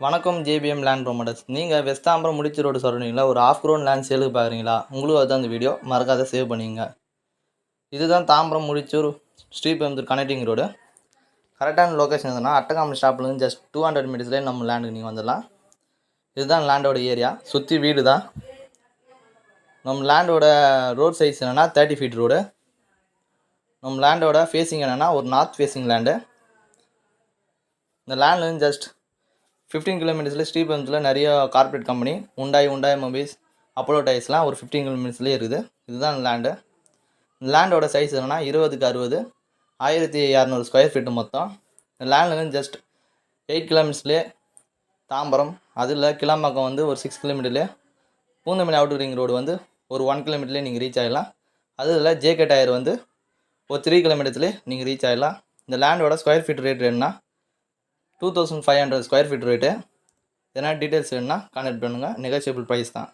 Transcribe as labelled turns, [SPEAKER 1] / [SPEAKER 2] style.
[SPEAKER 1] வணக்கம் JBM land promoters. நீங்கள் வெஸ்தாம்பரம் முடிச்சு ரோடு சொல்கிறீங்களா, ஒரு ஆஃப் க்ரௌண்ட் லேண்ட் சேலுக்கு பார்க்குறீங்களா? உங்களுக்கு அதுதான் அந்த வீடியோ, மறக்காத சேவ் பண்ணிங்க. இதுதான் தாம்பரம் முடிச்சூர் ஸ்ரீபெரும்புதூர் கனெக்டிங் ரோடு. கரெக்டான லொக்கேஷன் எதுனா அட்டகாமன் ஸ்டாப்லேருந்து ஜஸ்ட் 200 மீட்டர்ஸ்லேயே நம்ம லேண்டுக்கு நீங்கள் வந்துடலாம். இதுதான் லேண்டோட ஏரியா, சுற்றி வீடு தான். நம்ம லேண்டோட ரோட் சைஸ் என்னென்னா 30 ஃபீட் ரோடு. நம்ம லேண்டோட ஃபேஸிங் என்னென்னா ஒரு நார்த் ஃபேஸிங் லேண்டு. இந்த லேண்ட்லேருந்து ஜஸ்ட் 15 கிலோமீட்டர்ஸில் ஸ்ரீபெரும்புதூரில் நிறைய கார்பரேட் கம்பெனி உண்டாய் மொபைல்ஸ், அப்போலோ டயர்ஸ்லாம் ஒரு 15 கிலோமீட்டர்ஸ்லேயே இருக்குது. இதுதான் லேண்டு. லேண்டோட சைஸ் என்னன்னா 20க்கு 60, 1200 ஸ்கொயர் ஃபீட்டு மொத்தம். இந்த லேண்ட்லேருந்து ஜஸ்ட் 8 கிலோமீட்டர்ஸ்லேயே தாம்பரம், அதில் கிளாம்பாக்கம் வந்து ஒரு 6 கிலோமீட்டர்லேயே, பூந்தமல்லி அவுட்டர் ரிங் ரோடு வந்து ஒரு 1 கிலோமீட்டர்லேயே நீங்கள் ரீச் ஆகிடலாம். அதில் ஜேகே டயர் வந்து ஒரு 3 கிலோமீட்டர்ஸ்லேயே நீங்கள் ரீச் ஆகிடலாம். இந்த லேண்டோட ஸ்கொயர் ஃபீட் ரேட் என்ன 2500 ஸ்கொயர் ஃபீட் ரேட்டு. எதனா டீட்டெயில்ஸ் வேணுன்னா கான்டாக்ட் பண்ணுங்கள். நெகோஷியபிள் ப்ரைஸ் தான்.